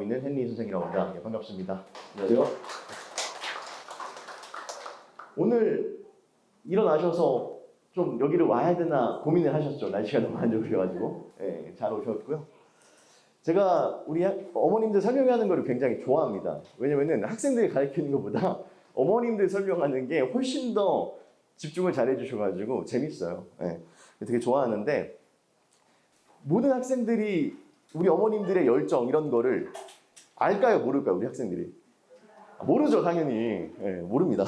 있는 헨리 선생이라고 합니다. 네, 반갑습니다. 안녕하세요. 오늘 일어나셔서 좀 여기를 와야 되나 고민을 하셨죠. 날씨가 너무 안 좋으셔가지고. 네, 잘 오셨고요. 제가 우리 어머님들 설명하는 거를 굉장히 좋아합니다. 왜냐면은 학생들이 가르치는 것보다 어머님들 설명하는 게 훨씬 더 집중을 잘 해주셔가지고 재밌어요. 네, 되게 좋아하는데 모든 학생들이 우리 어머님들의 열정 이런 거를 알까요? 모를까요? 우리 학생들이? 모르죠, 당연히. 네, 모릅니다.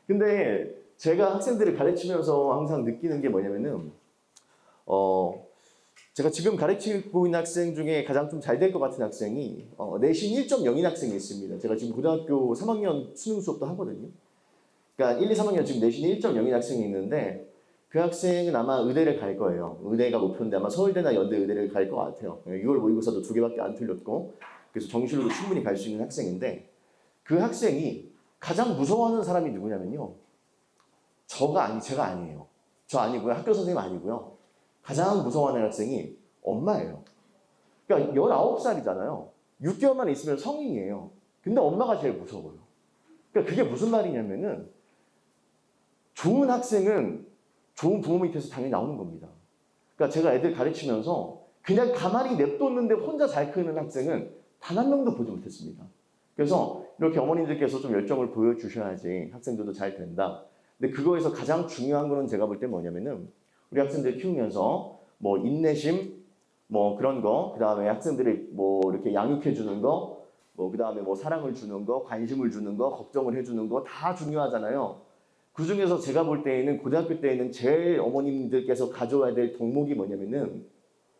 근데 제가 학생들을 가르치면서 항상 느끼는 게 뭐냐면은 제가 지금 가르치고 있는 학생 중에 가장 좀 잘 될 것 같은 학생이 내신 1.0인 학생이 있습니다. 제가 지금 고등학교 3학년 수능 수업도 하거든요. 그러니까 1, 2, 3학년 지금 내신 1.0인 학생이 있는데 그 학생은 아마 의대를 갈 거예요. 의대가 목표인데 아마 서울대나 연대 의대를 갈 것 같아요. 6월 모의고사도 2개밖에 안 틀렸고 그래서 정시로도 충분히 갈 수 있는 학생인데 그 학생이 가장 무서워하는 사람이 누구냐면요. 제가 아니에요. 저 아니고요. 학교 선생님 아니고요. 가장 무서워하는 학생이 엄마예요. 그러니까 19살이잖아요. 6개월만 있으면 성인이에요. 근데 엄마가 제일 무서워요. 그러니까 그게 무슨 말이냐면은 좋은 학생은 좋은 부모 밑에서 당연히 나오는 겁니다. 그러니까 제가 애들 가르치면서 그냥 가만히 냅뒀는데 혼자 잘 크는 학생은 단 한 명도 보지 못했습니다. 그래서 이렇게 어머님들께서 좀 열정을 보여주셔야지 학생들도 잘 된다. 근데 그거에서 가장 중요한 거는 제가 볼 때 뭐냐면은 우리 학생들 키우면서 뭐 인내심, 뭐 그런 거, 그 다음에 학생들이 뭐 이렇게 양육해 주는 거, 뭐 그 다음에 뭐 사랑을 주는 거, 관심을 주는 거, 걱정을 해주는 거 다 중요하잖아요. 그 중에서 제가 볼 때에는 고등학교 때에는 제일 어머님들께서 가져와야 될 덕목이 뭐냐면은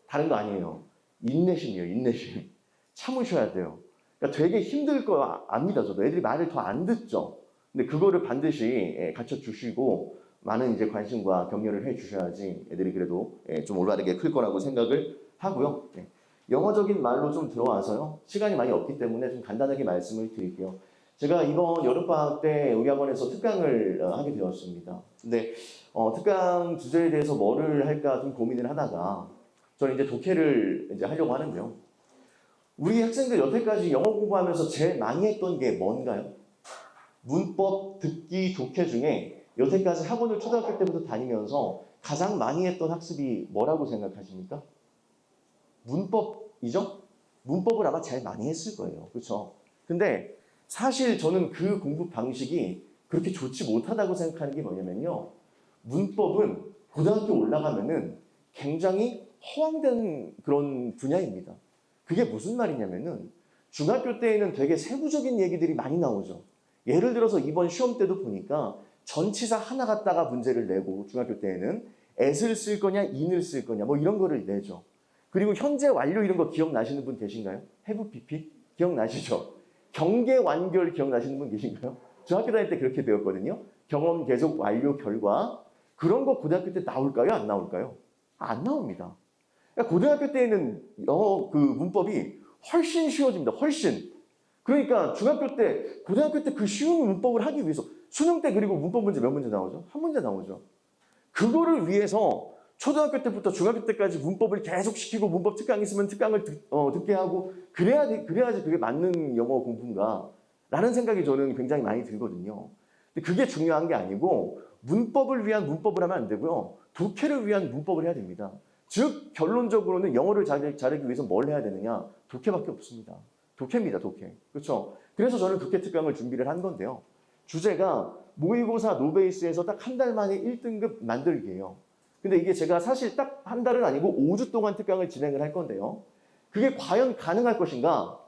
다른 거 아니에요. 인내심이에요. 인내심. 참으셔야 돼요. 그러니까 되게 힘들 거 압니다. 저도 애들이 말을 더 안 듣죠. 근데 그거를 반드시 갖춰 주시고 많은 이제 관심과 격려를 해 주셔야지 애들이 그래도 좀 올바르게 클 거라고 생각을 하고요. 영어적인 말로 좀 들어와서요. 시간이 많이 없기 때문에 좀 간단하게 말씀을 드릴게요. 제가 이번 여름방학 때 우리 학원에서 특강을 하게 되었습니다. 근데 특강 주제에 대해서 뭐를 할까 좀 고민을 하다가 저는 이제 독해를 이제 하려고 하는데요. 우리 학생들 여태까지 영어 공부하면서 제일 많이 했던 게 뭔가요? 문법, 듣기, 독해 중에 여태까지 학원을 초등학교 때부터 다니면서 가장 많이 했던 학습이 뭐라고 생각하십니까? 문법이죠? 문법을 아마 제일 많이 했을 거예요. 그렇죠? 근데 사실 저는 그 공부 방식이 그렇게 좋지 못하다고 생각하는 게 뭐냐면요. 문법은 고등학교 올라가면은 굉장히 허황된 그런 분야입니다. 그게 무슨 말이냐면은 중학교 때에는 되게 세부적인 얘기들이 많이 나오죠. 예를 들어서 이번 시험 때도 보니까 전치사 하나 갖다가 문제를 내고 중학교 때에는 at을 쓸 거냐 in을 쓸 거냐 뭐 이런 거를 내죠. 그리고 현재 완료 이런 거 기억나시는 분 계신가요? have pp 기억나시죠? 경계 완결 기억나시는 분 계신가요? 중학교 다닐 때 그렇게 배웠거든요. 경험 계속 완료 결과 그런 거 고등학교 때 나올까요? 안 나올까요? 안 나옵니다. 그러니까 고등학교 때에는 영어 그 문법이 훨씬 쉬워집니다. 훨씬. 그러니까 중학교 때, 고등학교 때 그 쉬운 문법을 하기 위해서 수능 때 그리고 문법 문제 몇 문제 나오죠? 한 문제 나오죠. 그거를 위해서 초등학교 때부터 중학교 때까지 문법을 계속 시키고 문법 특강 있으면 특강을 듣게 하고 그래야지 그게 맞는 영어 공부인가 라는 생각이 저는 굉장히 많이 들거든요. 근데 그게 중요한 게 아니고 문법을 위한 문법을 하면 안 되고요. 독해를 위한 문법을 해야 됩니다. 즉 결론적으로는 영어를 잘하기 위해서 뭘 해야 되느냐? 독해밖에 없습니다. 독해입니다. 독해. 그렇죠? 그래서 저는 독해 특강을 준비를 한 건데요. 주제가 모의고사 노베이스에서 딱 한 달 만에 1등급 만들기예요. 근데 이게 제가 사실 딱 한 달은 아니고 5주 동안 특강을 진행을 할 건데요. 그게 과연 가능할 것인가?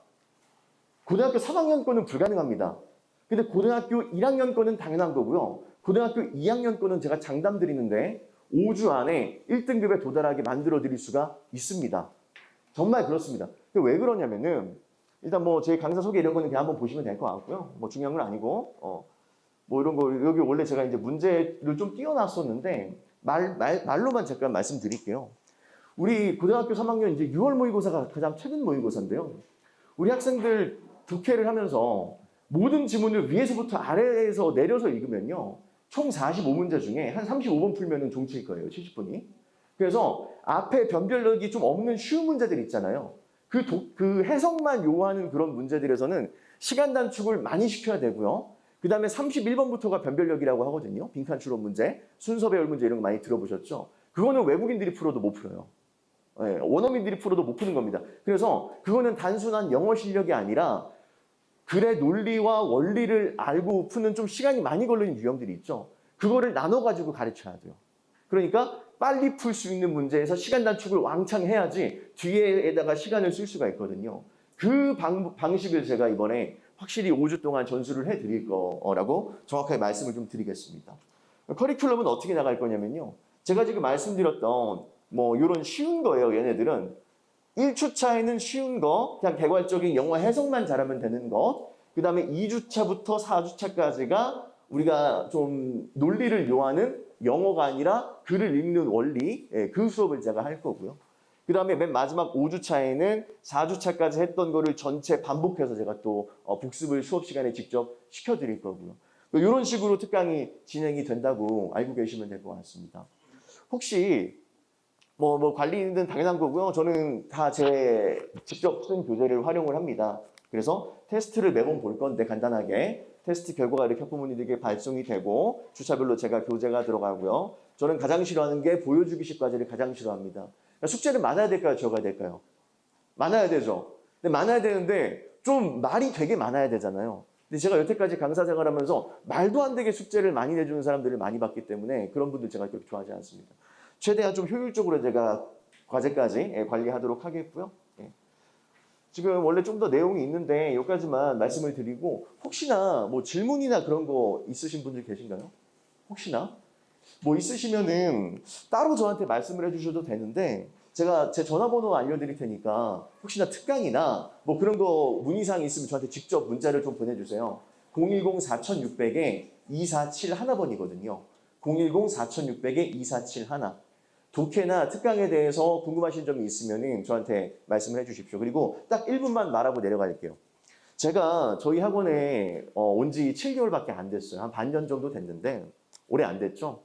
고등학교 3학년 거는 불가능합니다. 근데 고등학교 1학년 거는 당연한 거고요. 고등학교 2학년 거는 제가 장담 드리는데 5주 안에 1등급에 도달하게 만들어 드릴 수가 있습니다. 정말 그렇습니다. 왜 그러냐면은 일단 뭐 제 강사 소개 이런 거는 그냥 한번 보시면 될 것 같고요. 뭐 중요한 건 아니고 뭐 이런 거 여기 원래 제가 이제 문제를 좀 띄워놨었는데 말로만 잠깐 말씀드릴게요. 우리 고등학교 3학년 이제 6월 모의고사가 가장 최근 모의고사인데요. 우리 학생들 독해를 하면서 모든 지문을 위에서부터 아래에서 내려서 읽으면요. 총 45문제 중에 한 35번 풀면은 종칠 거예요. 70분이. 그래서 앞에 변별력이 좀 없는 쉬운 문제들 있잖아요. 그 해석만 요구하는 그런 문제들에서는 시간 단축을 많이 시켜야 되고요. 그 다음에 31번부터가 변별력이라고 하거든요. 빈칸 추론 문제, 순서 배열 문제 이런 거 많이 들어보셨죠? 그거는 외국인들이 풀어도 못 풀어요. 예, 원어민들이 풀어도 못 푸는 겁니다. 그래서 그거는 단순한 영어 실력이 아니라 글의 논리와 원리를 알고 푸는 좀 시간이 많이 걸리는 유형들이 있죠. 그거를 나눠가지고 가르쳐야 돼요. 그러니까 빨리 풀 수 있는 문제에서 시간 단축을 왕창 해야지 뒤에다가 시간을 쓸 수가 있거든요. 그 방식을 제가 이번에 확실히 5주 동안 전수를 해드릴 거라고 정확하게 말씀을 좀 드리겠습니다. 커리큘럼은 어떻게 나갈 거냐면요. 제가 지금 말씀드렸던 뭐 이런 쉬운 거예요. 얘네들은 1주차에는 쉬운 거, 그냥 개괄적인 영어 해석만 잘하면 되는 것. 그 다음에 2주차부터 4주차까지가 우리가 좀 논리를 요하는 영어가 아니라 글을 읽는 원리, 그 수업을 제가 할 거고요. 그 다음에 맨 마지막 5주차에는 4주차까지 했던 거를 전체 반복해서 제가 또 복습을 수업 시간에 직접 시켜드릴 거고요. 이런 식으로 특강이 진행이 된다고 알고 계시면 될 것 같습니다. 혹시 뭐 관리는 당연한 거고요. 저는 다 제 직접 쓴 교재를 활용을 합니다. 그래서 테스트를 매번 볼 건데 간단하게 테스트 결과가 이렇게 학부모님들에게 발송이 되고 주차별로 제가 교재가 들어가고요. 저는 가장 싫어하는 게 보여주기식 과제를 가장 싫어합니다. 그러니까 숙제는 많아야 될까요? 적어야 될까요? 많아야 되죠. 근데 많아야 되는데 좀 말이 되게 많아야 되잖아요. 근데 제가 여태까지 강사 생활하면서 말도 안 되게 숙제를 많이 내주는 사람들을 많이 봤기 때문에 그런 분들 제가 그렇게 좋아하지 않습니다. 최대한 좀 효율적으로 제가 과제까지 관리하도록 하겠고요. 지금 원래 좀 더 내용이 있는데 여기까지만 말씀을 드리고 혹시나 뭐 질문이나 그런 거 있으신 분들 계신가요? 혹시나? 뭐 있으시면은 따로 저한테 말씀을 해주셔도 되는데 제가 제 전화번호 알려드릴 테니까 혹시나 특강이나 뭐 그런 거 문의사항이 있으면 저한테 직접 문자를 좀 보내주세요. 010-4600에 2471번이거든요. 010-4600에 2471. 독해나 특강에 대해서 궁금하신 점이 있으면 저한테 말씀을 해주십시오. 그리고 딱 1분만 말하고 내려갈게요. 제가 저희 학원에 온 지 7개월밖에 안 됐어요. 한 반년 정도 됐는데 오래 안 됐죠.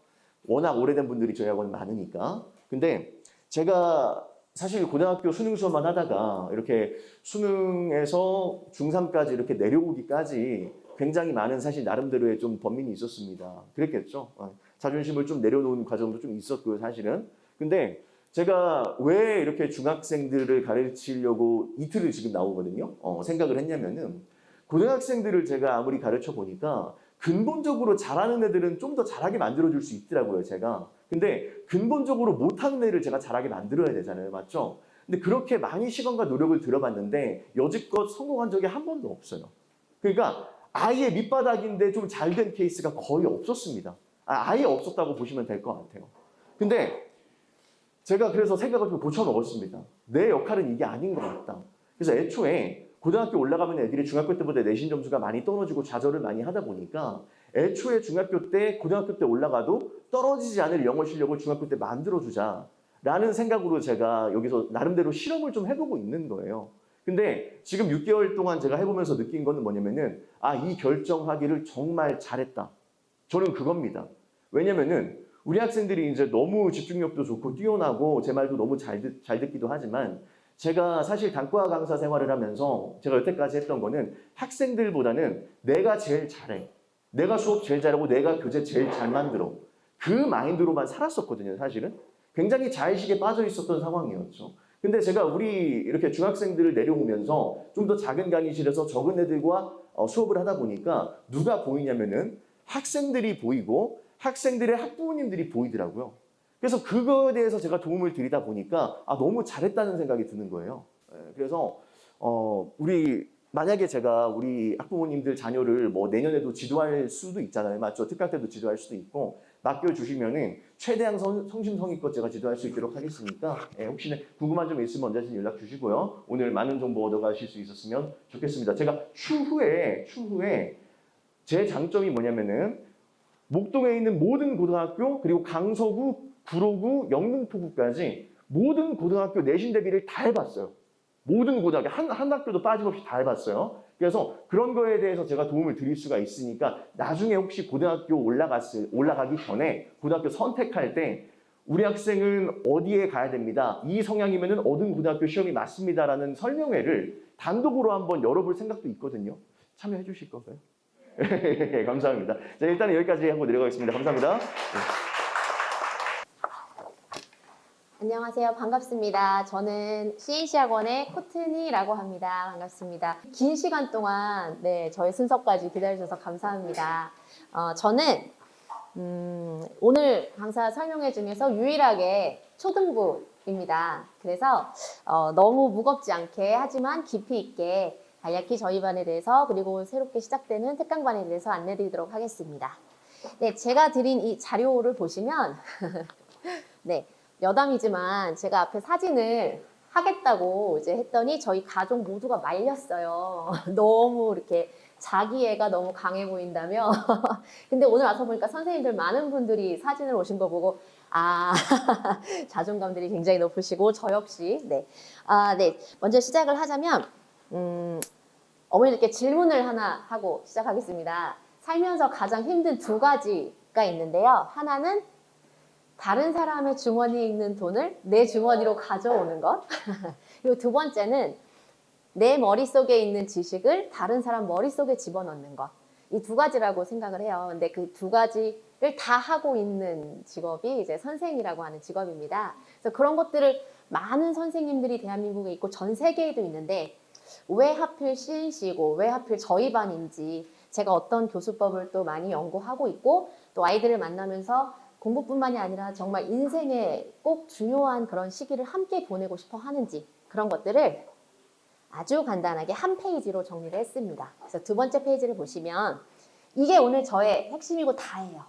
워낙 오래된 분들이 저희 학원 많으니까. 근데 제가 사실 고등학교 수능 수업만 하다가 이렇게 수능에서 중3까지 이렇게 내려오기까지 굉장히 많은 사실 나름대로의 좀 번민이 있었습니다. 그랬겠죠. 자존심을 좀 내려놓은 과정도 좀 있었고요, 사실은. 근데 제가 왜 이렇게 중학생들을 가르치려고 이틀을 지금 나오거든요. 생각을 했냐면은 고등학생들을 제가 아무리 가르쳐 보니까 근본적으로 잘하는 애들은 좀 더 잘하게 만들어줄 수 있더라고요, 제가. 근데 근본적으로 못하는 애를 제가 잘하게 만들어야 되잖아요, 맞죠? 근데 그렇게 많이 시간과 노력을 들여봤는데 여지껏 성공한 적이 한 번도 없어요. 그러니까 아예 밑바닥인데 좀 잘 된 케이스가 거의 없었습니다. 아예 없었다고 보시면 될 것 같아요. 근데 제가 그래서 생각을 좀 고쳐먹었습니다. 내 역할은 이게 아닌 것 같다. 그래서 애초에 고등학교 올라가면 애들이 중학교 때보다 내신 점수가 많이 떨어지고 좌절을 많이 하다 보니까 애초에 중학교 때, 고등학교 때 올라가도 떨어지지 않을 영어 실력을 중학교 때 만들어주자라는 생각으로 제가 여기서 나름대로 실험을 좀 해보고 있는 거예요. 근데 지금 6개월 동안 제가 해보면서 느낀 거는 뭐냐면은 이 결정하기를 정말 잘했다. 저는 그겁니다. 왜냐면은 우리 학생들이 이제 너무 집중력도 좋고 뛰어나고 제 말도 너무 잘 듣기도 하지만 제가 사실 단과 강사 생활을 하면서 제가 여태까지 했던 거는 학생들보다는 내가 제일 잘해. 내가 수업 제일 잘하고 내가 교재 제일 잘 만들어. 그 마인드로만 살았었거든요, 사실은. 굉장히 자의식에 빠져 있었던 상황이었죠. 근데 제가 우리 이렇게 중학생들을 내려오면서 좀 더 작은 강의실에서 적은 애들과 수업을 하다 보니까 누가 보이냐면은 학생들이 보이고 학생들의 학부모님들이 보이더라고요. 그래서 그거에 대해서 제가 도움을 드리다 보니까 너무 잘했다는 생각이 드는 거예요. 그래서 만약에 제가 우리 학부모님들 자녀를 뭐 내년에도 지도할 수도 있잖아요. 맞죠? 특강 때도 지도할 수도 있고 맡겨주시면은 최대한 성심성의껏 제가 지도할 수 있도록 하겠으니까 혹시나 궁금한 점 있으면 언제든 연락 주시고요. 오늘 많은 정보 얻어가실 수 있었으면 좋겠습니다. 제가 추후에 제 장점이 뭐냐면은 목동에 있는 모든 고등학교 그리고 강서구, 구로구, 영등포구까지 모든 고등학교 내신 대비를 다 해봤어요. 모든 고등학교 한 학교도 빠짐없이 다 해봤어요. 그래서 그런 거에 대해서 제가 도움을 드릴 수가 있으니까 나중에 혹시 고등학교 올라가기 전에 고등학교 선택할 때 우리 학생은 어디에 가야 됩니다. 이 성향이면 어느 고등학교 시험이 맞습니다라는 설명회를 단독으로 한번 열어볼 생각도 있거든요. 참여해 주실 건가요? 감사합니다. 자, 일단 여기까지 하고 내려가겠습니다. 감사합니다. 안녕하세요. 반갑습니다. 저는 CNC 학원의 코트니라고 합니다. 반갑습니다. 긴 시간 동안 저의 순서까지 기다려주셔서 감사합니다. 저는 오늘 강사 설명회 중에서 유일하게 초등부입니다. 그래서 너무 무겁지 않게 하지만 깊이 있게 간략히 저희 반에 대해서 그리고 새롭게 시작되는 특강반에 대해서 안내드리도록 하겠습니다. 네, 제가 드린 이 자료를 보시면 네, 여담이지만 제가 앞에 사진을 하겠다고 이제 했더니 저희 가족 모두가 말렸어요. 너무 이렇게 자기애가 너무 강해 보인다며. 근데 오늘 와서 보니까 선생님들 많은 분들이 사진을 오신 거 보고 자존감들이 굉장히 높으시고 저 역시 네. 먼저 시작을 하자면 어머니들께 질문을 하나 하고 시작하겠습니다. 살면서 가장 힘든 두 가지가 있는데요. 하나는 다른 사람의 주머니에 있는 돈을 내 주머니로 가져오는 것. 그리고 두 번째는 내 머릿속에 있는 지식을 다른 사람 머릿속에 집어넣는 것. 이 두 가지라고 생각을 해요. 근데 그 두 가지를 다 하고 있는 직업이 이제 선생이라고 하는 직업입니다. 그래서 그런 것들을 많은 선생님들이 대한민국에 있고 전 세계에도 있는데 왜 하필 CNC고 왜 하필 저희 반인지 제가 어떤 교수법을 또 많이 연구하고 있고 또 아이들을 만나면서 공부뿐만이 아니라 정말 인생에 꼭 중요한 그런 시기를 함께 보내고 싶어 하는지 그런 것들을 아주 간단하게 한 페이지로 정리를 했습니다. 그래서 두 번째 페이지를 보시면 이게 오늘 저의 핵심이고 다예요.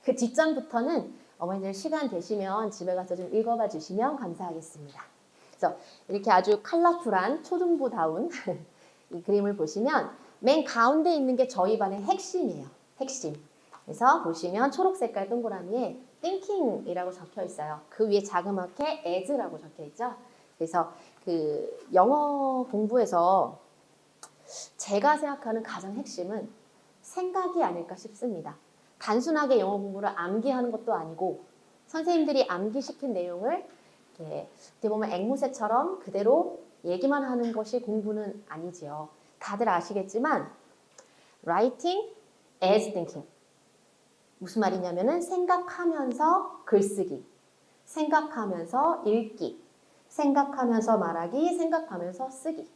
그 뒷장부터는 어머니들 시간 되시면 집에 가서 좀 읽어봐 주시면 감사하겠습니다. 그래서 이렇게 아주 컬러풀한 초등부다운 이 그림을 보시면 맨 가운데 있는 게 저희 반의 핵심이에요. 핵심. 그래서 보시면 초록 색깔 동그라미에 thinking이라고 적혀 있어요. 그 위에 자그맣게 as라고 적혀 있죠. 그래서 그 영어 공부에서 제가 생각하는 가장 핵심은 생각이 아닐까 싶습니다. 단순하게 영어 공부를 암기하는 것도 아니고 선생님들이 암기시킨 내용을 이렇게 어떻게 보면 앵무새처럼 그대로 얘기만 하는 것이 공부는 아니지요. 다들 아시겠지만 writing as thinking. 무슨 말이냐면은 생각하면서 글쓰기, 생각하면서 읽기, 생각하면서 말하기, 생각하면서 쓰기,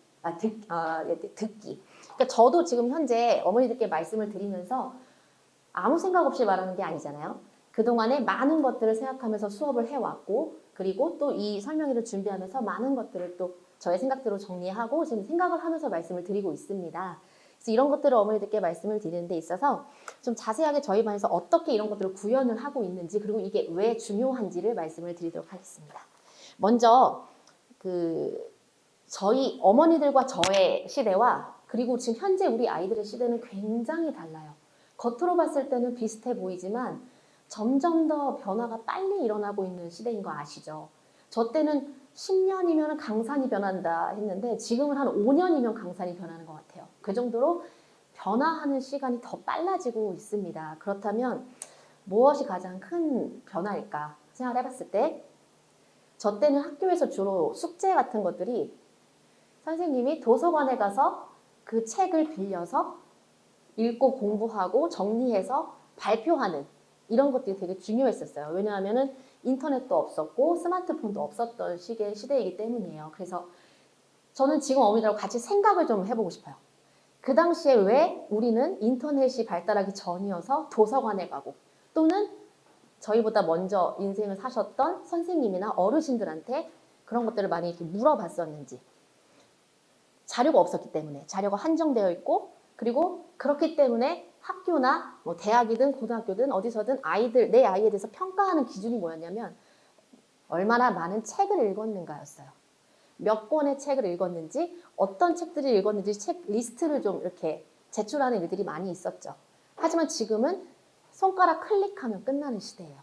듣기. 그러니까 저도 지금 현재 어머니들께 말씀을 드리면서 아무 생각 없이 말하는 게 아니잖아요. 그동안에 많은 것들을 생각하면서 수업을 해왔고 그리고 또 이 설명회를 준비하면서 많은 것들을 또 저의 생각대로 정리하고 지금 생각을 하면서 말씀을 드리고 있습니다. 그래서 이런 것들을 어머니들께 말씀을 드리는 데 있어서 좀 자세하게 저희 반에서 어떻게 이런 것들을 구현을 하고 있는지 그리고 이게 왜 중요한지를 말씀을 드리도록 하겠습니다. 먼저 저희 어머니들과 저의 시대와 그리고 지금 현재 우리 아이들의 시대는 굉장히 달라요. 겉으로 봤을 때는 비슷해 보이지만 점점 더 변화가 빨리 일어나고 있는 시대인 거 아시죠? 저 때는 10년이면 강산이 변한다 했는데 지금은 한 5년이면 강산이 변하는 것 같아요. 그 정도로 변화하는 시간이 더 빨라지고 있습니다. 그렇다면 무엇이 가장 큰 변화일까 생각을 해봤을 때 저 때는 학교에서 주로 숙제 같은 것들이 선생님이 도서관에 가서 그 책을 빌려서 읽고 공부하고 정리해서 발표하는 이런 것들이 되게 중요했었어요. 왜냐하면 인터넷도 없었고 스마트폰도 없었던 시대이기 때문이에요. 그래서 저는 지금 어머니들하고 같이 생각을 좀 해보고 싶어요. 그 당시에 왜 우리는 인터넷이 발달하기 전이어서 도서관에 가고 또는 저희보다 먼저 인생을 사셨던 선생님이나 어르신들한테 그런 것들을 많이 이렇게 물어봤었는지. 자료가 없었기 때문에 자료가 한정되어 있고 그리고 그렇기 때문에 학교나 뭐 대학이든 고등학교든 어디서든 내 아이에 대해서 평가하는 기준이 뭐였냐면 얼마나 많은 책을 읽었는가였어요. 몇 권의 책을 읽었는지 어떤 책들을 읽었는지 책 리스트를 좀 이렇게 제출하는 일들이 많이 있었죠. 하지만 지금은 손가락 클릭하면 끝나는 시대예요.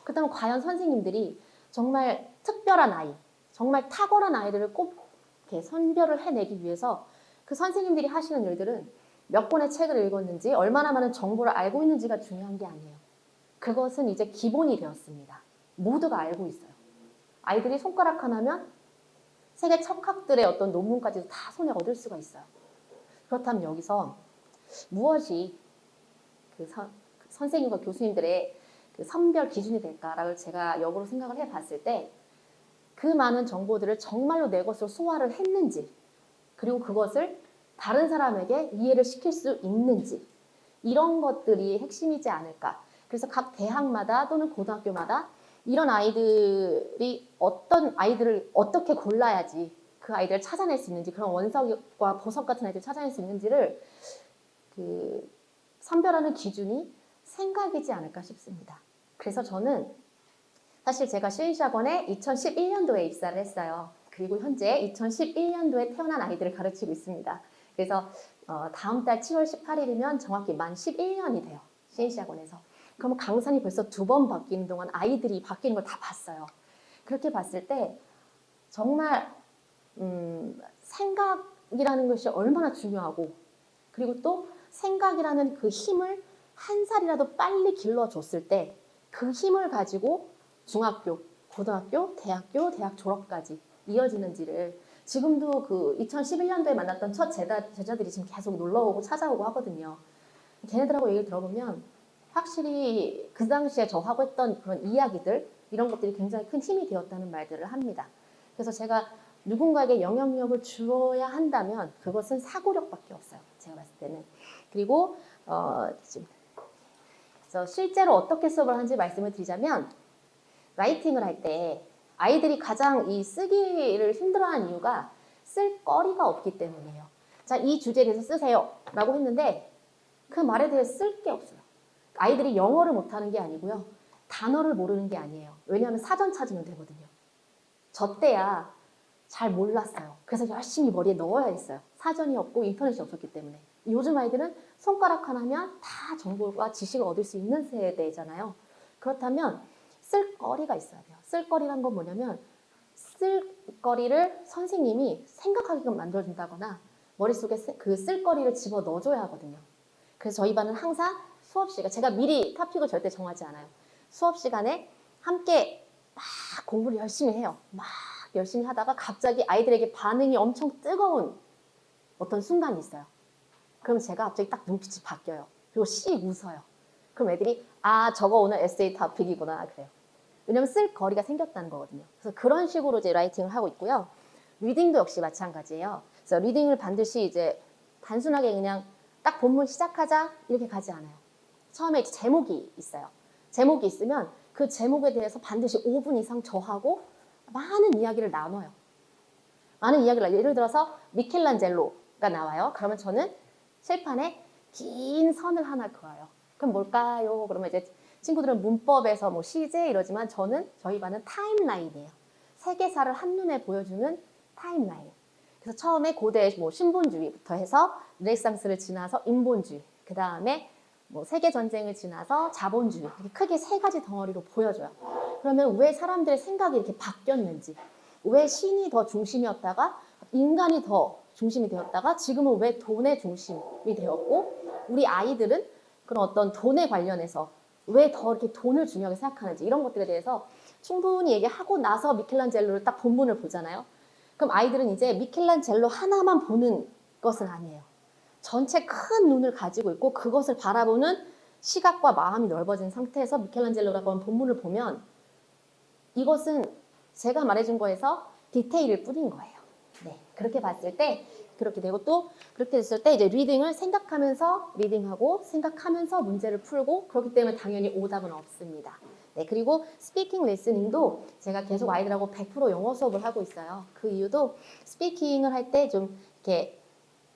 그렇다면 과연 선생님들이 정말 특별한 아이, 정말 탁월한 아이들을 꼭 이렇게 선별을 해내기 위해서 그 선생님들이 하시는 일들은 몇 권의 책을 읽었는지 얼마나 많은 정보를 알고 있는지가 중요한 게 아니에요. 그것은 이제 기본이 되었습니다. 모두가 알고 있어요. 아이들이 손가락 하나면 세계 척학들의 어떤 논문까지도 다 손에 얻을 수가 있어요. 그렇다면 여기서 무엇이 그 선생님과 교수님들의 그 선별 기준이 될까라고 제가 역으로 생각을 해봤을 때 그 많은 정보들을 정말로 내 것으로 소화를 했는지, 그리고 그것을 다른 사람에게 이해를 시킬 수 있는지, 이런 것들이 핵심이지 않을까. 그래서 각 대학마다 또는 고등학교마다 이런 아이들이 어떤 아이들을 어떻게 골라야지 그 아이들을 찾아낼 수 있는지, 그런 원석과 보석 같은 아이들을 찾아낼 수 있는지를 그 선별하는 기준이 생각이지 않을까 싶습니다. 그래서 저는 사실 제가 시인학원에 2011년도에 입사를 했어요. 그리고 현재 2011년도에 태어난 아이들을 가르치고 있습니다. 그래서 다음 달 7월 18일이면 정확히 만 11년이 돼요. 시인학원에서. 그러면 강산이 벌써 2번 바뀌는 동안 아이들이 바뀌는 걸 다 봤어요. 그렇게 봤을 때 정말 생각이라는 것이 얼마나 중요하고, 그리고 또 생각이라는 그 힘을 한 살이라도 빨리 길러줬을 때 그 힘을 가지고 중학교, 고등학교, 대학 졸업까지 이어지는지를 지금도 그 2011년도에 만났던 첫 제자들이 지금 계속 놀러오고 찾아오고 하거든요. 걔네들하고 얘기를 들어보면 확실히 그 당시에 저하고 했던 그런 이야기들, 이런 것들이 굉장히 큰 힘이 되었다는 말들을 합니다. 그래서 제가 누군가에게 영향력을 주어야 한다면 그것은 사고력밖에 없어요. 제가 봤을 때는. 그리고 그래서 실제로 어떻게 수업을 하는지 말씀을 드리자면, 라이팅을 할 때 아이들이 가장 이 쓰기를 힘들어하는 이유가 쓸 거리가 없기 때문이에요. 자, 이 주제에 대해서 쓰세요 라고 했는데 그 말에 대해 쓸 게 없어요. 아이들이 영어를 못하는 게 아니고요, 단어를 모르는 게 아니에요. 왜냐하면 사전 찾으면 되거든요. 저 때야 잘 몰랐어요. 그래서 열심히 머리에 넣어야 했어요. 사전이 없고 인터넷이 없었기 때문에. 요즘 아이들은 손가락 하나면 다 정보와 지식을 얻을 수 있는 세대잖아요. 그렇다면 쓸거리가 있어야 돼요. 쓸거리란 건 뭐냐면 쓸거리를 선생님이 생각하게끔 만들어준다거나 머릿속에 그 쓸거리를 집어 넣어줘야 하거든요. 그래서 저희 반은 항상 수업 시간, 제가 미리 토픽을 절대 정하지 않아요. 수업 시간에 함께 막 공부를 열심히 해요. 막 열심히 하다가 갑자기 아이들에게 반응이 엄청 뜨거운 어떤 순간이 있어요. 그럼 제가 갑자기 딱 눈빛이 바뀌어요. 그리고 씩 웃어요. 그럼 애들이 아, 저거 오늘 에세이 토픽이구나 그래요. 왜냐면 쓸 거리가 생겼다는 거거든요. 그래서 그런 식으로 이제 라이팅을 하고 있고요. 리딩도 역시 마찬가지예요. 그래서 리딩을 반드시 이제 단순하게 그냥 딱 본문 시작하자 이렇게 가지 않아요. 처음에 제목이 있어요. 제목이 있으면 그 제목에 대해서 반드시 5분 이상 저하고 많은 이야기를 나눠요. 많은 이야기를, 예를 들어서 미켈란젤로가 나와요. 그러면 저는 칠판에 긴 선을 하나 그어요. 그럼 뭘까요? 그러면 이제 친구들은 문법에서 뭐 시제 이러지만 저희 반은 타임라인이에요. 세계사를 한눈에 보여주는 타임라인. 그래서 처음에 고대 뭐 신본주의부터 해서 르네상스를 지나서 인본주의, 그 다음에 뭐 세계 전쟁을 지나서 자본주의, 이렇게 크게 3가지 덩어리로 보여줘요. 그러면 왜 사람들의 생각이 이렇게 바뀌었는지, 왜 신이 더 중심이었다가 인간이 더 중심이 되었다가 지금은 왜 돈의 중심이 되었고, 우리 아이들은 그런 어떤 돈에 관련해서 왜 더 이렇게 돈을 중요하게 생각하는지, 이런 것들에 대해서 충분히 얘기하고 나서 미켈란젤로를 딱 본문을 보잖아요. 그럼 아이들은 이제 미켈란젤로 하나만 보는 것은 아니에요. 전체 큰 눈을 가지고 있고 그것을 바라보는 시각과 마음이 넓어진 상태에서 미켈란젤로라고 하는 본문을 보면 이것은 제가 말해준 거에서 디테일일 뿐인 거예요. 네, 그렇게 봤을 때 그렇게 되고, 또 그렇게 됐을 때 이제 리딩을 생각하면서 리딩하고 생각하면서 문제를 풀고, 그렇기 때문에 당연히 오답은 없습니다. 네, 그리고 스피킹 리스닝도 제가 계속 아이들하고 100% 영어 수업을 하고 있어요. 그 이유도 스피킹을 할 때 좀 이렇게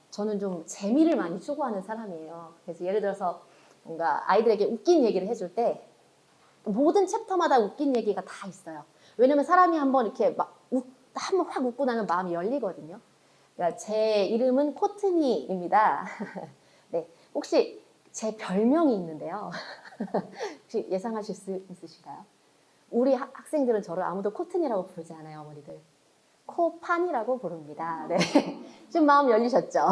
저는 좀 재미를 많이 추구하는 사람이에요. 그래서 예를 들어서 뭔가 아이들에게 웃긴 얘기를 해줄 때 모든 챕터마다 웃긴 얘기가 다 있어요. 왜냐면 사람이 한번 이렇게 한번 확 웃고 나면 마음이 열리거든요. 그러니까 제 이름은 코트니입니다. 네, 혹시 제 별명이 있는데요. 혹시 예상하실 수 있으신가요? 우리 학생들은 저를 아무도 코트니라고 부르지 않아요, 어머니들. 코판이라고 부릅니다. 네. 지금 마음 열리셨죠?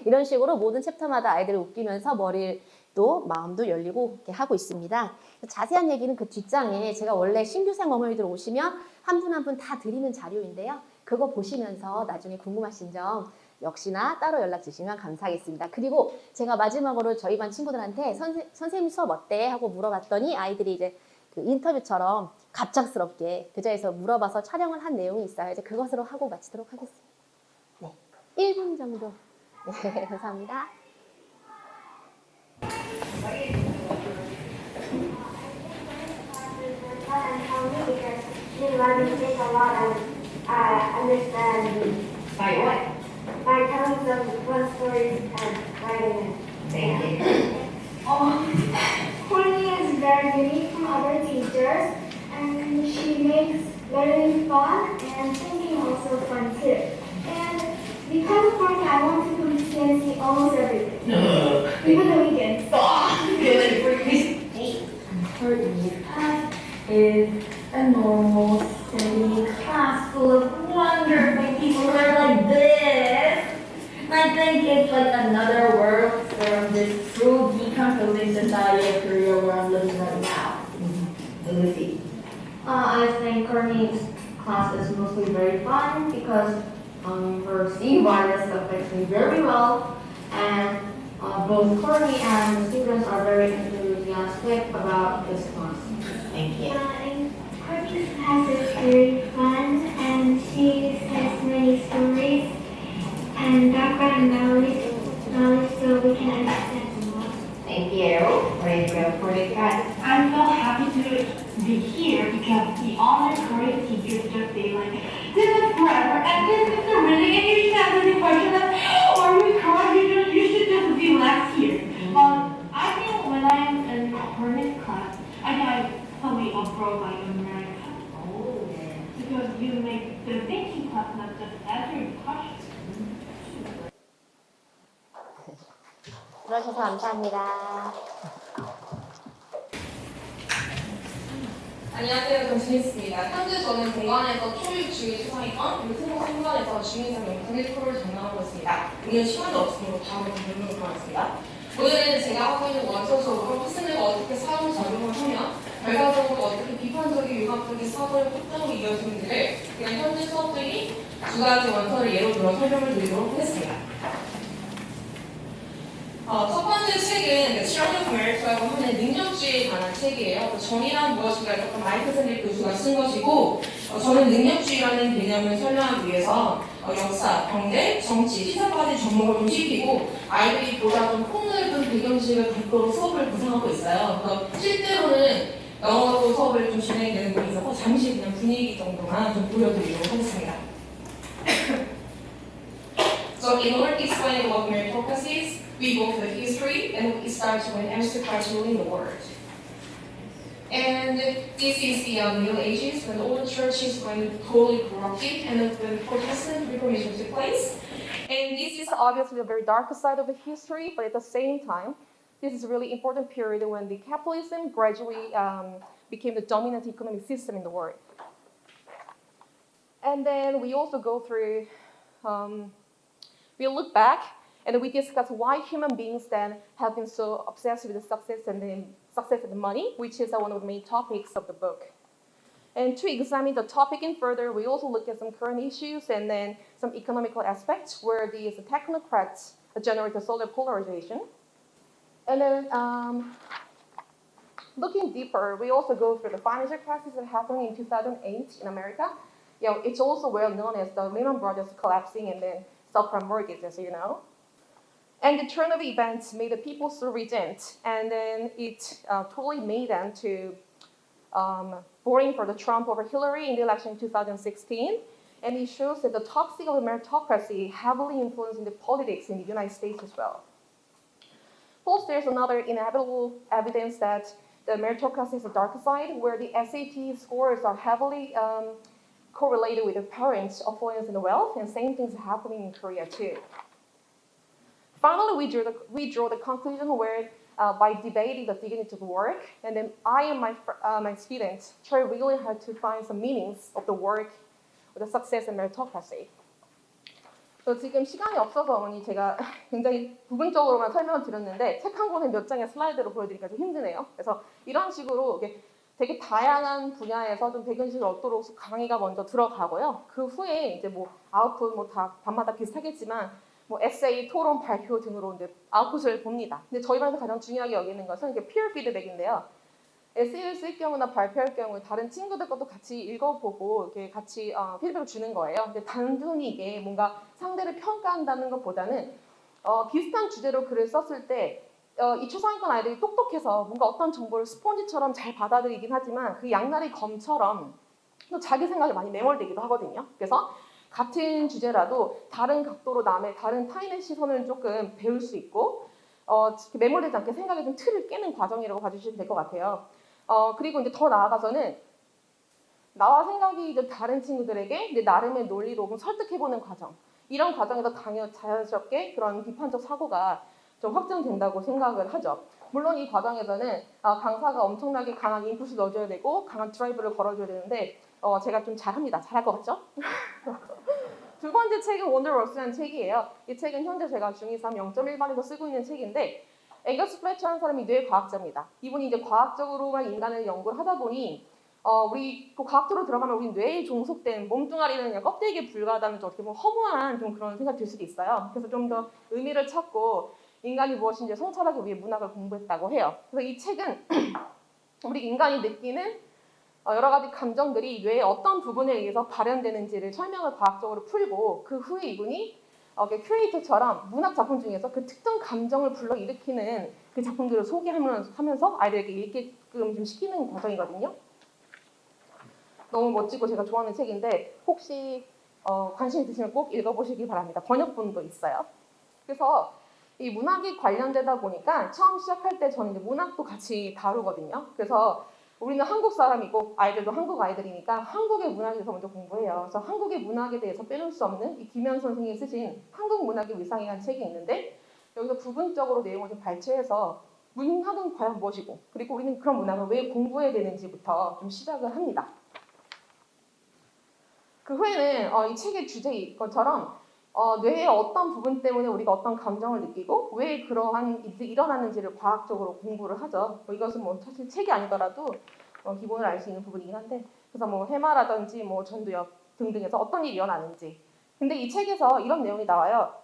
이런 식으로 모든 챕터마다 아이들을 웃기면서 머리를 또 마음도 열리고 이렇게 하고 있습니다. 자세한 얘기는 그 뒷장에 제가 원래 신규생 어머니들 오시면 한 분 한 분 다 드리는 자료인데요. 그거 보시면서 나중에 궁금하신 점 역시나 따로 연락 주시면 감사하겠습니다. 그리고 제가 마지막으로 저희 반 친구들한테 선생님 수업 어때? 하고 물어봤더니 아이들이 이제 그 인터뷰처럼 갑작스럽게 그 자리에서 물어봐서 촬영을 한 내용이 있어요. 이제 그것으로 하고 마치도록 하겠습니다. 네, 1분 정도. 네, 감사합니다. Because you learn to take a lot of understand By what? by telling some fun stories and writing them. Thank you. Courtney is very unique from other teachers, and she makes learning fun and thinking also fun too. And because of Courtney, I want to come to CNC almost every day, even the weekends. Really freaky. Courtney's class is a normal, steady class full of wonderful people who are like this. I think it's like another world from this true decomposing society of Korea where I'm living right now. Lucy. I think Courtney's class is mostly very fun because her C virus affects me very well, and both Courtney and the students are very enthusiastic about this class. Thank you. And Courtney's class is very fun, and she has many stories and background knowledge so we can understand them all. Thank you. Wait, real quick, guys. I'm so happy to be here because the honor Korean teachers just say like, this is forever and this is the reading and you should answer the question that, are you crying? You should just be last here. I think when I'm in Korean class, I think I probably abroad like America. Oh. Because you make the thinking class not just answering questions. 들어주셔서 감사합니다. 안녕하세요. 정신있습니다. 현재 저는 공간에서 초유주의 수상이건 그리고 승무 공간에서 주민상 영상의 프로를 담당하고 있습니다. 오늘 시간도 없으므로 바로 질문을 들어가겠습니다. 오늘은 제가 하고 있는 원서 수업으로 학생들과 어떻게 사용 적용을 하며 결과적으로 어떻게 비판적인 융합적인 사고의 확장으로 이어지는지를 그냥 현재 수업들이 두 가지 원서를 예로 들어 설명을 드리도록 하겠습니다. 첫 번째 책은 Strength of Merit라고 하는 능력주의에 관한 책이에요. 정의란 무엇인가 이렇게 마이크 샌델 교수가 쓴 것이고 저는 능력주의라는 개념을 설명하기 위해서 역사, 경제, 정치, 시사까지 전목을 좀 짚이고 아이들이 보다 좀 폭넓은 배경지식을 갖도록 수업을 구성하고 있어요. 그래서 실제로는 영어로 수업을 좀 진행되는 부분이 있어서 잠시 그냥 분위기 정도만 좀 보여드리도록 하겠습니다. So in order to explain about meritocracies, we go through the history and we start when aristocrats ruling the world. And this is the Middle Ages, when the old churches were totally corrupted and when Protestant Reformation took place. And this is obviously a very dark side of the history, but at the same time, this is a really important period when the capitalism gradually became the dominant economic system in the world. And then we also go through, we look back and we discuss why human beings then have been so obsessed with the success and money, which is one of the main topics of the book. And to examine the topic in further, we also look at some current issues and then some economical aspects where these technocrats generate a solar polarization. And then looking deeper, we also go through the financial crisis that happened in 2008 in America. It's also well known as the Lehman Brothers collapsing and then subprime mortgages, you know. And the turn of events made the people so resent, and then it totally made them to voting for the Trump over Hillary in the election in 2016. And it shows that the toxic of meritocracy heavily influencing the politics in the United States as well. Plus, there's another inevitable evidence that the meritocracy is a dark side, where the SAT scores are heavily correlated with the parents' affluence and wealth, and same things happening in Korea too. Finally, we draw the conclusion where by debating the dignity of work, and then I and my students try really hard to find some meanings of the work, of the success and meritocracy. 지금 시간이 없어서 어머니 제가 굉장히 부분적으로만 설명을 드렸는데 책 한 권에 몇 장의 슬라이드로 보여드리기가 좀 힘드네요. 그래서 이런 식으로 이게 되게 다양한 분야에서 좀 백은식을 얻도록 강의가 먼저 들어가고요. 그 후에 이제 뭐 아웃풋 뭐 다 반마다 비슷하겠지만 뭐 에세이, 토론, 발표 등으로 이제 아웃풋을 봅니다. 근데 저희 반에서 가장 중요하게 여기는 것은 이게 피어 피드백인데요. 에세이를 쓸 경우나 발표할 경우에 다른 친구들 것도 같이 읽어보고 이렇게 같이 피드백을 주는 거예요. 근데 단순히 이게 뭔가 상대를 평가한다는 것보다는 비슷한 주제로 글을 썼을 때 이 초상위권 아이들이 똑똑해서 뭔가 어떤 정보를 스폰지처럼 잘 받아들이긴 하지만 그 양날의 검처럼 또 자기 생각에 많이 매몰되기도 하거든요. 그래서 같은 주제라도 다른 각도로 남의 다른 타인의 시선을 조금 배울 수 있고 매몰되지 않게 생각의 좀 틀을 깨는 과정이라고 봐주시면 될 것 같아요. 그리고 이제 더 나아가서는 나와 생각이 이제 다른 친구들에게 내 나름의 논리로 설득해보는 과정. 이런 과정에서 자연스럽게 그런 비판적 사고가 좀 확장된다고 생각을 하죠. 물론 이 과정에서는 강사가 엄청나게 강한 인풋을 넣어줘야 되고 강한 드라이브를 걸어줘야 되는데 제가 좀 잘합니다. 잘할 것 같죠? 두 번째 책은 원더월스라는 책이에요. 이 책은 현재 제가 중2/3 0.1반에서 쓰고 있는 책인데 앵거스 플래처라는 사람이 뇌과학자입니다. 이분이 이제 과학적으로만 인간을 연구를 하다 보니 우리 그 과학적으로 들어가면 우리 뇌에 종속된 몸뚱아리는 그냥 껍데기에 불과하다는 좀 어떻게 보면 허무한 좀 그런 생각이 들 수도 있어요. 그래서 좀 더 의미를 찾고 인간이 무엇인지 성찰하기 위해 문학을 공부했다고 해요. 그래서 이 책은 우리 인간이 느끼는 여러 가지 감정들이 뇌의 어떤 부분에 의해서 발현되는지를 설명을 과학적으로 풀고 그 후에 이분이 큐레이터처럼 문학 작품 중에서 그 특정 감정을 불러일으키는 그 작품들을 소개하면서 아이들에게 읽게끔 좀 시키는 과정이거든요. 너무 멋지고 제가 좋아하는 책인데 혹시 관심 있으시면 꼭 읽어보시기 바랍니다. 번역본도 있어요. 그래서 이 문학이 관련되다 보니까 처음 시작할 때 저는 이제 문학도 같이 다루거든요. 그래서 우리는 한국 사람이고 아이들도 한국 아이들이니까 한국의 문학에 대해서 먼저 공부해요. 그래서 한국의 문학에 대해서 빼놓을 수 없는 이 김현 선생이 쓰신 한국 문학의 위상이라는 책이 있는데 여기서 부분적으로 내용을 좀 발췌해서 문학은 과연 무엇이고 그리고 우리는 그런 문학을 왜 공부해야 되는지부터 좀 시작을 합니다. 그 후에는 이 책의 주제인 것처럼 뇌의 어떤 부분 때문에 우리가 어떤 감정을 느끼고 왜 그러한 일이 일어나는지를 과학적으로 공부를 하죠. 이것은 뭐 사실 책이 아니더라도 기본을 알 수 있는 부분이긴 한데 그래서 뭐 해마라든지 뭐 전두엽 등등에서 어떤 일이 일어나는지. 근데 이 책에서 이런 내용이 나와요.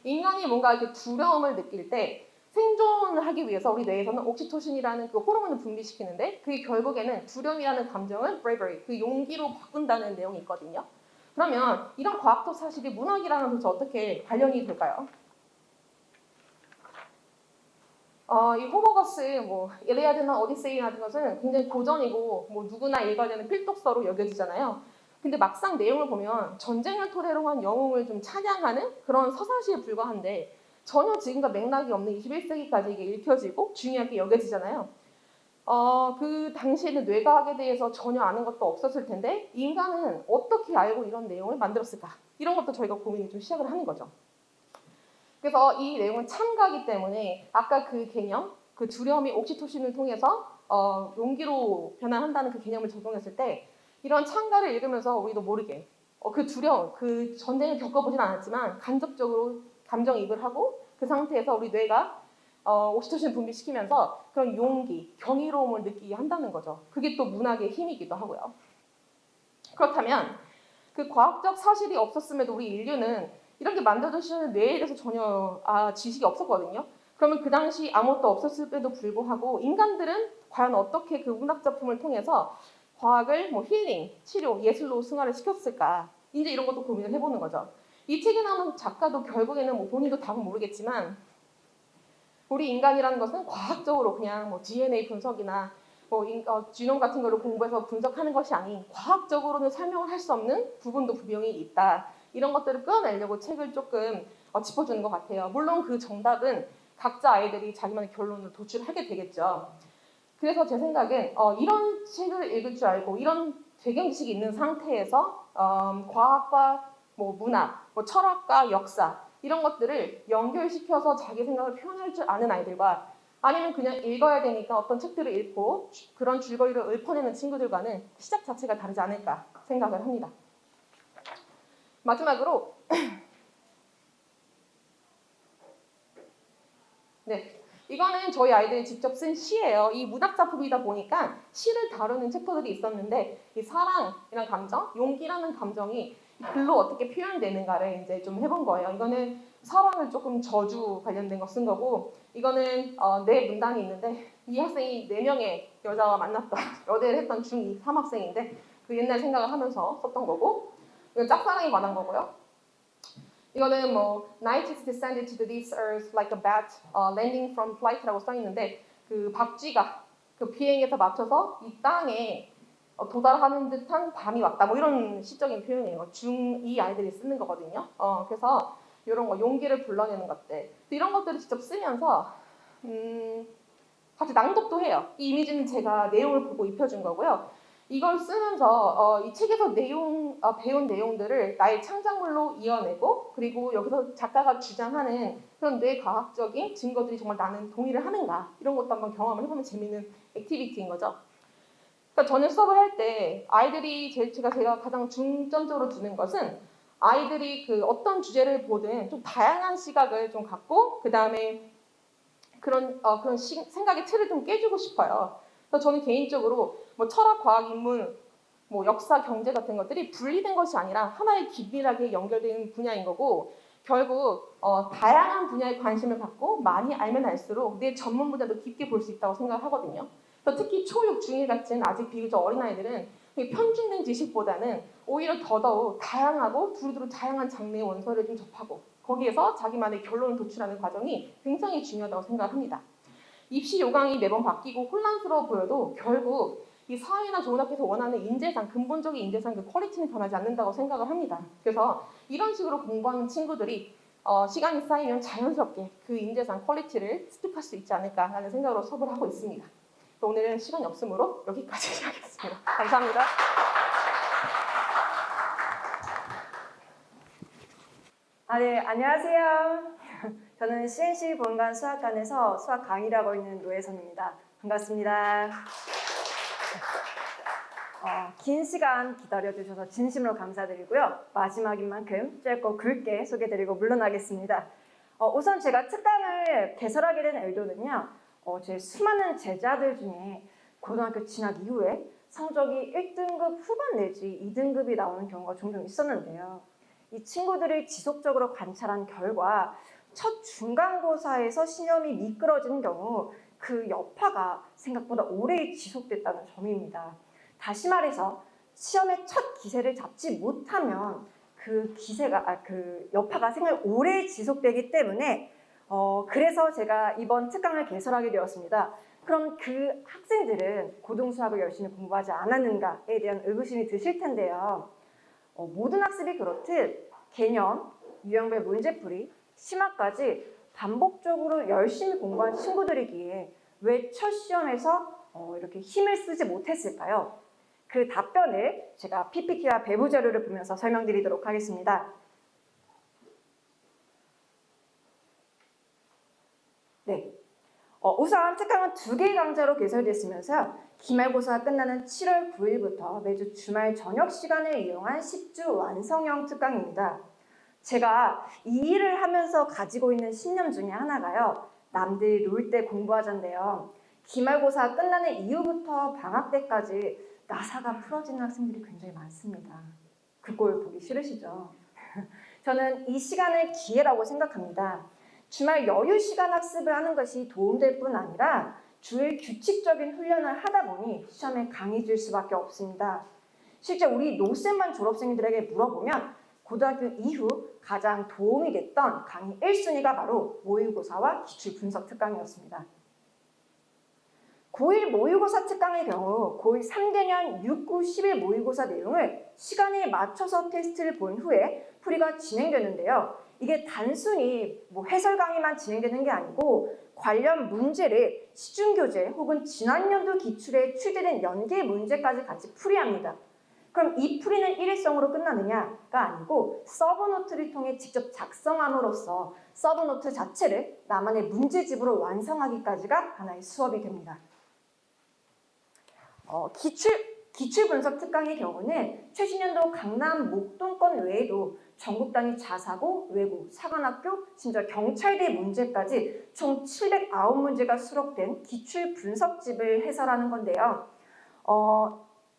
인간이 뭔가 이렇게 두려움을 느낄 때 생존을 하기 위해서 우리 뇌에서는 옥시토신이라는 그 호르몬을 분비시키는데 그게 결국에는 두려움이라는 감정을 bravery, 그 용기로 바꾼다는 내용이 있거든요. 그러면 이런 과학적 사실이 문학이랑은 도대체 어떻게 관련이 될까요? 이 호머거스, 뭐 일리아드나 오디세이 같은 것은 굉장히 고전이고 뭐 누구나 읽어야 되는 필독서로 여겨지잖아요. 근데 막상 내용을 보면 전쟁을 토대로 한 영웅을 좀 찬양하는 그런 서사시에 불과한데 전혀 지금과 맥락이 없는 21세기까지 이게 읽혀지고 중요하게 여겨지잖아요. 그 당시에는 뇌과학에 대해서 전혀 아는 것도 없었을 텐데 인간은 어떻게 알고 이런 내용을 만들었을까? 이런 것도 저희가 고민을 좀 시작을 하는 거죠. 그래서 이 내용은 참가기 때문에 아까 그 개념, 그 두려움이 옥시토신을 통해서 용기로 변화한다는 그 개념을 적용했을 때 이런 참가를 읽으면서 우리도 모르게 그 두려움, 그 전쟁을 겪어보진 않았지만 간접적으로 감정이입을 하고 그 상태에서 우리 뇌가 옥시토신을 분비시키면서 그런 용기, 경이로움을 느끼게 한다는 거죠. 그게 또 문학의 힘이기도 하고요. 그렇다면 그 과학적 사실이 없었음에도 우리 인류는 이렇게 만들어주시는 뇌에 대해서 전혀 지식이 없었거든요. 그러면 그 당시 아무것도 없었음에도 불구하고 인간들은 과연 어떻게 그 문학 작품을 통해서 과학을 뭐 힐링, 치료, 예술로 승화를 시켰을까? 이제 이런 것도 고민을 해보는 거죠. 이 책에 나오는 작가도 결국에는 뭐 본인도 답은 모르겠지만 우리 인간이라는 것은 과학적으로 그냥 뭐 DNA 분석이나 뭐 지놈 같은 거를 공부해서 분석하는 것이 아닌 과학적으로는 설명을 할 수 없는 부분도 분명히 있다. 이런 것들을 끌어내려고 책을 조금 짚어주는 것 같아요. 물론 그 정답은 각자 아이들이 자기만의 결론을 도출하게 되겠죠. 그래서 제 생각엔 이런 책을 읽을 줄 알고 이런 배경지식이 있는 상태에서 과학과 뭐 문학, 뭐 철학과 역사 이런 것들을 연결시켜서 자기 생각을 표현할 줄 아는 아이들과 아니면 그냥 읽어야 되니까 어떤 책들을 읽고 그런 줄거리를 읊어내는 친구들과는 시작 자체가 다르지 않을까 생각을 합니다. 마지막으로 네, 이거는 저희 아이들이 직접 쓴 시예요. 이 문학 작품이다 보니까 시를 다루는 챕터들이 있었는데 이 사랑이라는 감정, 용기라는 감정이 글로 어떻게 표현되는가를 이제 좀 해본 거예요. 이거는 사랑을 조금 저주 관련된 거 쓴 거고, 이거는 네 문단이 있는데 이 학생이 4명의 여자와 만났다. 여대를 했던 중2 3학생인데 그 옛날 생각을 하면서 썼던 거고, 이건 짝사랑에 관한 거고요. 이거는 뭐 Night is descended to this earth like a bat landing from flight라고 써 있는데 그 박쥐가 그 비행에서 맞춰서 이 땅에 도달하는 듯한 밤이 왔다. 뭐 이런 시적인 표현이에요. 중2 아이들이 쓰는 거거든요. 그래서 이런 거 용기를 불러내는 것들 이런 것들을 직접 쓰면서 같이 낭독도 해요. 이 이미지는 제가 내용을 보고 입혀준 거고요. 이걸 쓰면서 이 책에서 배운 내용들을 나의 창작물로 이어내고, 그리고 여기서 작가가 주장하는 그런 뇌과학적인 증거들이 정말 나는 동의를 하는가, 이런 것도 한번 경험을 해보는 재미있는 액티비티인 거죠. 그러니까 저는 수업을 할 때 아이들이 제가 가장 중점적으로 두는 것은 아이들이 그 어떤 주제를 보든 좀 다양한 시각을 좀 갖고 그 다음에 그런 생각의 틀을 좀 깨주고 싶어요. 그래서 저는 개인적으로 뭐 철학, 과학, 인문, 뭐 역사, 경제 같은 것들이 분리된 것이 아니라 하나의 긴밀하게 연결된 분야인 거고, 결국 다양한 분야에 관심을 갖고 많이 알면 알수록 내 전문 분야도 깊게 볼 수 있다고 생각을 하거든요. 그래서 특히 초6, 중1 같은 아직 비교적 어린 아이들은 편중된 지식보다는 오히려 더더욱 다양하고 두루두루 다양한 장르의 원서를 좀 접하고 거기에서 자기만의 결론을 도출하는 과정이 굉장히 중요하다고 생각을 합니다. 입시 요강이 매번 바뀌고 혼란스러워 보여도 결국 이 사회나 좋은 학교에서 원하는 인재상, 근본적인 인재상 그 퀄리티는 변하지 않는다고 생각을 합니다. 그래서 이런 식으로 공부하는 친구들이 시간이 쌓이면 자연스럽게 그 인재상 퀄리티를 습득할 수 있지 않을까라는 생각으로 수업을 하고 있습니다. 오늘은 시간이 없으므로 여기까지 하겠습니다. 감사합니다. 네, 안녕하세요. 저는 CNC 본관 수학관에서 수학 강의를 하고 있는 노혜선입니다. 반갑습니다. 긴 시간 기다려주셔서 진심으로 감사드리고요. 마지막인 만큼 짧고 굵게 소개드리고 물러나겠습니다. 우선 제가 특강을 개설하게 된 의도는요. 제 수많은 제자들 중에 고등학교 진학 이후에 성적이 1등급 후반 내지 2등급이 나오는 경우가 종종 있었는데요. 이 친구들을 지속적으로 관찰한 결과 첫 중간고사에서 시험이 미끄러지는 경우 그 여파가 생각보다 오래 지속됐다는 점입니다. 다시 말해서 시험의 첫 기세를 잡지 못하면 그 여파가 생각이 오래 지속되기 때문에 그래서 제가 이번 특강을 개설하게 되었습니다. 그럼 그 학생들은 고등수학을 열심히 공부하지 않았는가에 대한 의구심이 드실 텐데요. 모든 학습이 그렇듯 개념, 유형별 문제풀이, 심화까지 반복적으로 열심히 공부한 친구들이기에 왜 첫 시험에서 이렇게 힘을 쓰지 못했을까요? 그 답변을 제가 PPT와 배부 자료를 보면서 설명드리도록 하겠습니다. 네. 우선 특강은 2개의 강좌로 개설됐으면서요. 기말고사가 끝나는 7월 9일부터 매주 주말 저녁 시간을 이용한 10주 완성형 특강입니다. 제가 이 일을 하면서 가지고 있는 신념 중에 하나가요. 남들이 놀 때 공부하자인데요. 기말고사 끝나는 이후부터 방학 때까지 나사가 풀어지는 학생들이 굉장히 많습니다. 그 꼴 보기 싫으시죠? 저는 이 시간을 기회라고 생각합니다. 주말 여유 시간 학습을 하는 것이 도움될 뿐 아니라 주일 규칙적인 훈련을 하다 보니 시험에 강해질 수밖에 없습니다. 실제 우리 노쌤반 졸업생들에게 물어보면 고등학교 이후 가장 도움이 됐던 강의 1순위가 바로 모의고사와 기출분석 특강이었습니다. 고1 모의고사 특강의 경우 고1 3개년 6, 9, 11 모의고사 내용을 시간에 맞춰서 테스트를 본 후에 풀이가 진행되는데요. 이게 단순히 해설 강의만 진행되는 게 아니고 관련 문제를 시중교재 혹은 지난년도 기출에 출제된 연계 문제까지 같이 풀이합니다. 그럼 이 풀이는 일회성으로 끝나느냐가 아니고 서브노트를 통해 직접 작성함으로써 서브노트 자체를 나만의 문제집으로 완성하기까지가 하나의 수업이 됩니다. 기출 분석 특강의 경우는 최신년도 강남 목동권 외에도 전국 단위 자사고, 외고, 사관학교, 심지어 경찰대 문제까지 총 709문제가 수록된 기출 분석집을 해설하는 건데요.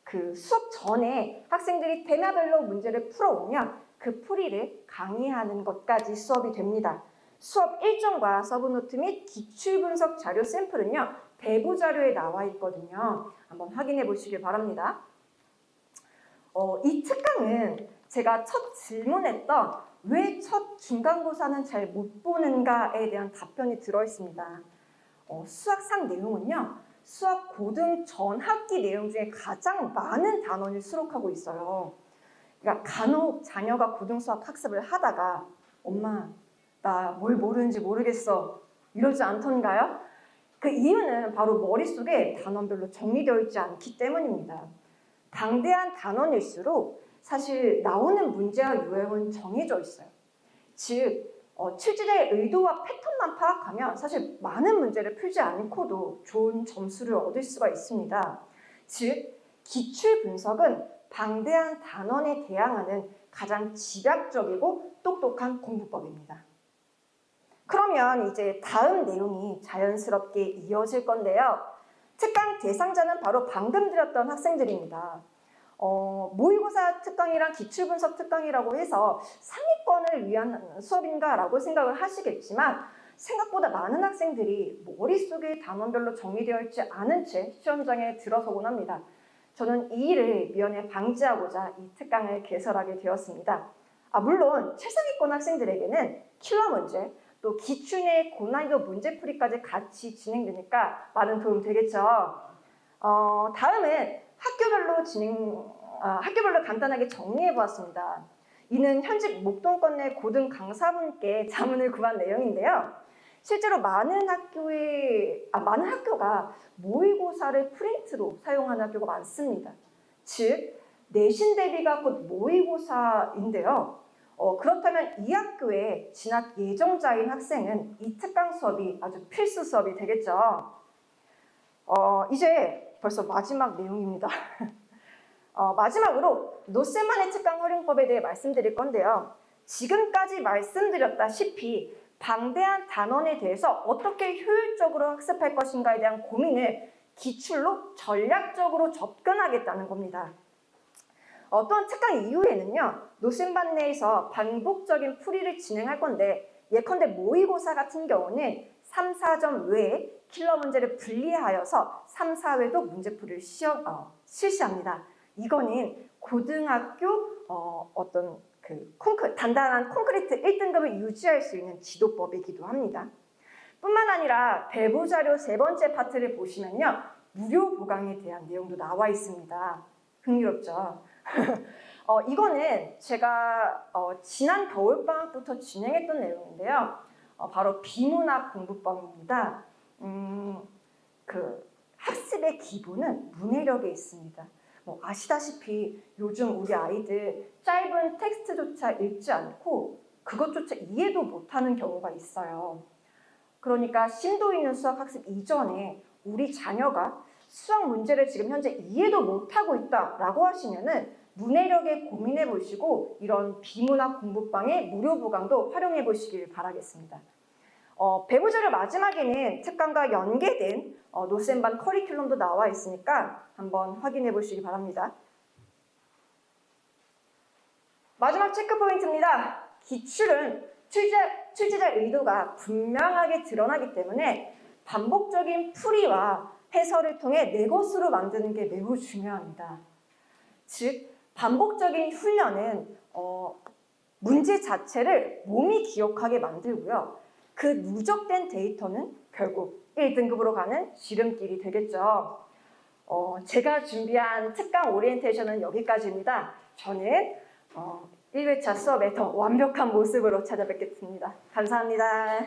그 수업 전에 학생들이 테마별로 문제를 풀어오면 그 풀이를 강의하는 것까지 수업이 됩니다. 수업 일정과 서브노트 및 기출분석 자료 샘플은요, 배부 자료에 나와 있거든요. 한번 확인해 보시길 바랍니다. 이 특강은 제가 첫 질문했던 왜 첫 중간고사는 잘 못 보는가에 대한 답변이 들어있습니다. 수학상 내용은요, 수학 고등 전 학기 내용 중에 가장 많은 단원을 수록하고 있어요. 그러니까 간혹 자녀가 고등수학 학습을 하다가 엄마, 나 뭘 모르는지 모르겠어 이러지 않던가요? 그 이유는 바로 머릿속에 단원별로 정리되어 있지 않기 때문입니다. 방대한 단원일수록 사실 나오는 문제와 유형은 정해져 있어요. 즉, 출제자의 의도와 패턴만 파악하면 사실 많은 문제를 풀지 않고도 좋은 점수를 얻을 수가 있습니다. 즉, 기출 분석은 방대한 단원에 대항하는 가장 집약적이고 똑똑한 공부법입니다. 그러면 이제 다음 내용이 자연스럽게 이어질 건데요. 특강 대상자는 바로 방금 드렸던 학생들입니다. 모의고사 특강이랑 기출분석 특강이라고 해서 상위권을 위한 수업인가라고 생각을 하시겠지만 생각보다 많은 학생들이 머릿속에 단원별로 정리되어 있지 않은 채 시험장에 들어서곤 합니다. 저는 이 일을 미연에 방지하고자 이 특강을 개설하게 되었습니다. 물론 최상위권 학생들에게는 킬러 문제, 또 기출 내 고난이도 문제풀이까지 같이 진행되니까 많은 도움 되겠죠. 다음은 학교별로 간단하게 정리해 보았습니다. 이는 현직 목동권 내 고등 강사분께 자문을 구한 내용인데요. 실제로 많은 학교가 모의고사를 프린트로 사용하는 학교가 많습니다. 즉, 내신 대비가 곧 모의고사인데요. 그렇다면 이 학교에 진학 예정자인 학생은 이 특강 수업이 아주 필수 수업이 되겠죠. 이제 벌써 마지막 내용입니다. 마지막으로 노세만의 특강 활용법에 대해 말씀드릴 건데요. 지금까지 말씀드렸다시피 방대한 단원에 대해서 어떻게 효율적으로 학습할 것인가에 대한 고민을 기출로 전략적으로 접근하겠다는 겁니다. 또한 특강 이후에는요, 노선반 내에서 반복적인 풀이를 진행할 건데, 예컨대 모의고사 같은 경우는 3, 4점 외에 킬러 문제를 분리하여서 3, 4회도 문제풀이를 실시합니다. 이거는 고등학교 단단한 콘크리트 1등급을 유지할 수 있는 지도법이기도 합니다. 뿐만 아니라 배부 자료 세 번째 파트를 보시면요, 무료 보강에 대한 내용도 나와 있습니다. 흥미롭죠? 이거는 제가 지난 겨울방학부터 진행했던 내용인데요. 바로 비문학 공부법입니다. 학습의 기본은 문해력에 있습니다. 아시다시피 요즘 우리 아이들 짧은 텍스트조차 읽지 않고 그것조차 이해도 못하는 경우가 있어요. 그러니까 심도 있는 수학 학습 이전에 우리 자녀가 수학 문제를 지금 현재 이해도 못하고 있다라고 하시면은 문해력에 고민해 보시고 이런 비문학 공부방의 무료 보강도 활용해 보시길 바라겠습니다. 배부자료 마지막에는 특강과 연계된 노센반 커리큘럼도 나와 있으니까 한번 확인해 보시기 바랍니다. 마지막 체크 포인트입니다. 기출은 출제자 의도가 분명하게 드러나기 때문에 반복적인 풀이와 해설을 통해 내 것으로 만드는 게 매우 중요합니다. 즉, 반복적인 훈련은 문제 자체를 몸이 기억하게 만들고요. 그 누적된 데이터는 결국 1등급으로 가는 지름길이 되겠죠. 제가 준비한 특강 오리엔테이션은 여기까지입니다. 저는 1회차 수업에 더 완벽한 모습으로 찾아뵙겠습니다. 감사합니다.